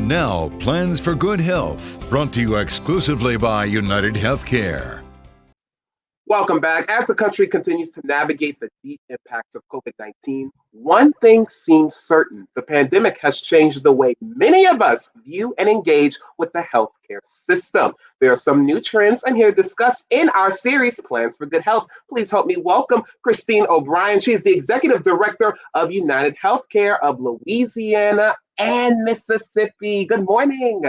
And now, Plans for Good Health, brought to you exclusively by UnitedHealthcare. Welcome back. As the country continues to navigate the deep impacts of COVID-19, one thing seems certain. The pandemic has changed the way many of us view and engage with the healthcare system. There are some new trends I'm here to discuss in our series, Plans for Good Health. Please help me welcome Christine O'Brien. She is the Executive Director of UnitedHealthcare of Louisiana and Mississippi. Good morning.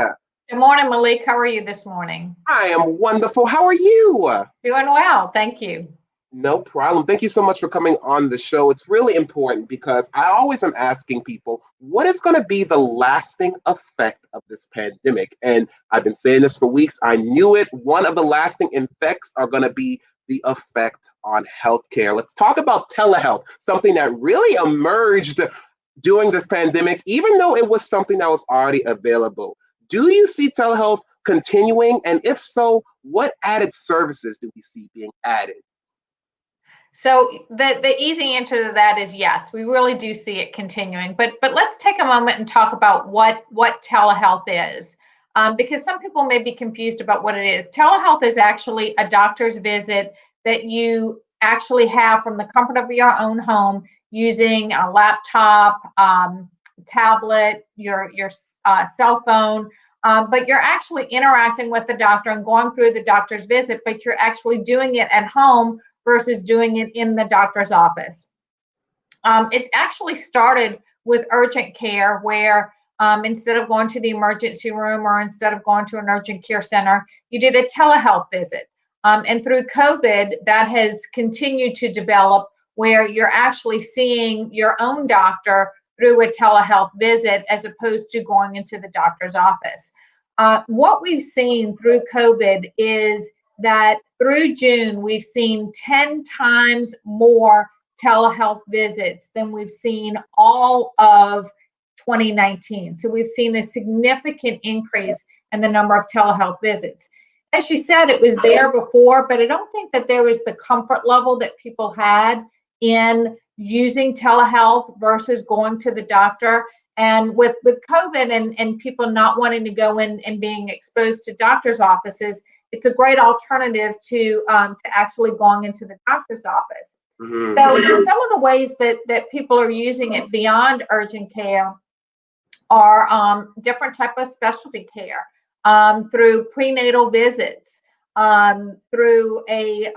Good morning, Malik. How are you this morning? I am wonderful. How are you? Doing well, thank you. No problem. Thank you so much for coming on the show. It's really important because I always am asking people, what is going to be the lasting effect of this pandemic? And I've been saying this for weeks. I knew it. One of the lasting effects are going to be the effect on healthcare. Let's talk about telehealth, something that really emerged during this pandemic, even though it was something that was already available. Do you see telehealth continuing? And if so, what added services do we see being added? So the easy answer to that is yes, we really do see it continuing. But let's take a moment and talk about what telehealth is, because some people may be confused about what it is. Telehealth is actually a doctor's visit that you actually have from the comfort of your own home using a laptop, tablet, your cell phone, but you're actually interacting with the doctor and going through the doctor's visit, but you're actually doing it at home versus doing it in the doctor's office. It actually started with urgent care where instead of going to the emergency room or instead of going to an urgent care center, you did a telehealth visit. And through COVID, that has continued to develop where you're actually seeing your own doctor through a telehealth visit as opposed to going into the doctor's office. What we've seen through COVID is that through June, we've seen 10 times more telehealth visits than we've seen all of 2019. So we've seen a significant increase in the number of telehealth visits. As you said, it was there before, but I don't think that there was the comfort level that people had in using telehealth versus going to the doctor. And with COVID and people not wanting to go in and being exposed to doctor's offices, it's a great alternative to actually going into the doctor's office. Mm-hmm. So some of the ways that people are using it beyond urgent care are different type of specialty care, through prenatal visits, through a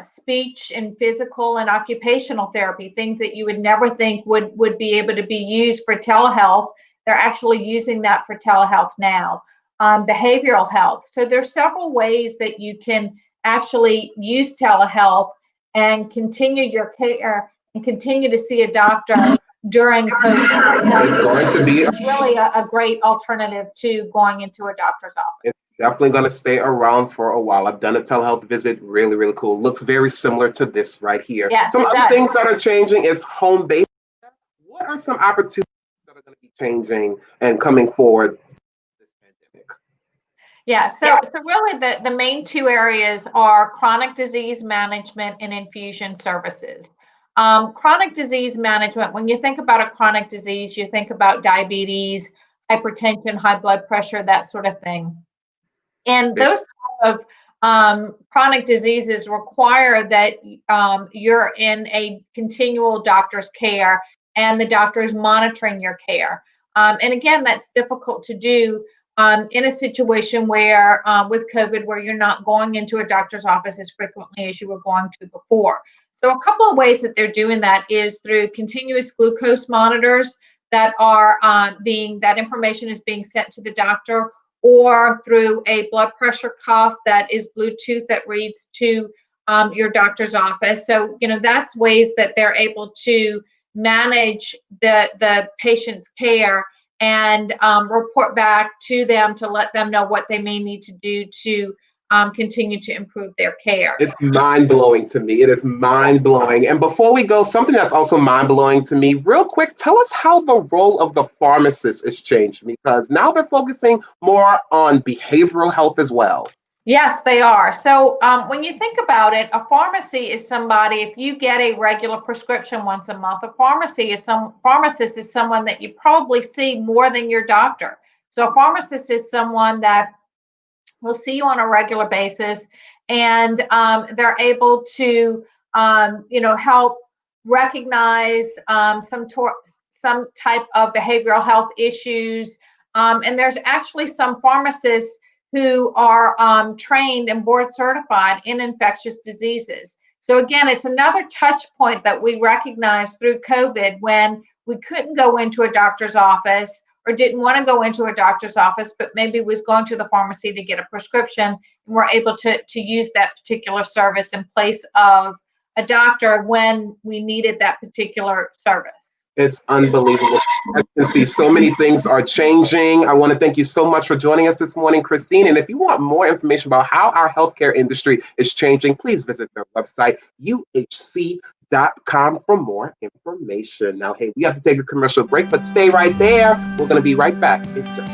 speech and physical and occupational therapy, things that you would never think would be able to be used for telehealth. They're actually using that for telehealth now. Behavioral health. So there's several ways that you can actually use telehealth and continue your care and continue to see a doctor during COVID. So it's going to be really a great alternative to going into a doctor's office. It's definitely going to stay around for a while. I've done a telehealth visit, really, really cool. Looks very similar to this right here. Yes, some other things that are changing is home-based. What are some opportunities that are going to be changing and coming forward this pandemic? Yeah, so really the main two areas are chronic disease management and infusion services. Chronic disease management, when you think about a chronic disease, you think about diabetes, hypertension, high blood pressure, that sort of thing. And those sort of chronic diseases require that you're in a continual doctor's care and the doctor is monitoring your care. And again, that's difficult to do in a situation where with COVID, where you're not going into a doctor's office as frequently as you were going to before. So a couple of ways that they're doing that is through continuous glucose monitors that are that information is being sent to the doctor, or through a blood pressure cuff that is Bluetooth that reads to your doctor's office. So, that's ways that they're able to manage the patient's care and report back to them to let them know what they may need to do to continue to improve their care. It's mind-blowing to me. It is mind-blowing. And before we go, something that's also mind-blowing to me, real quick, tell us how the role of the pharmacist is changed, because now they're focusing more on behavioral health as well. Yes, they are. So when you think about it, a pharmacy is somebody, if you get a regular prescription once a month, a pharmacist is someone that you probably see more than your doctor. So a pharmacist is someone that will see you on a regular basis, and they're able to, help recognize some type of behavioral health issues. And there's actually some pharmacists who are trained and board certified in infectious diseases. So again, it's another touch point that we recognized through COVID when we couldn't go into a doctor's office or didn't want to go into a doctor's office, but maybe was going to the pharmacy to get a prescription, and we're able to use that particular service in place of a doctor when we needed that particular service. It's unbelievable. As you can see, so many things are changing. I want to thank you so much for joining us this morning, Christine. And if you want more information about how our healthcare industry is changing, please visit their website, uhc.com, for more information. Now, hey, we have to take a commercial break, but stay right there. We're going to be right back in just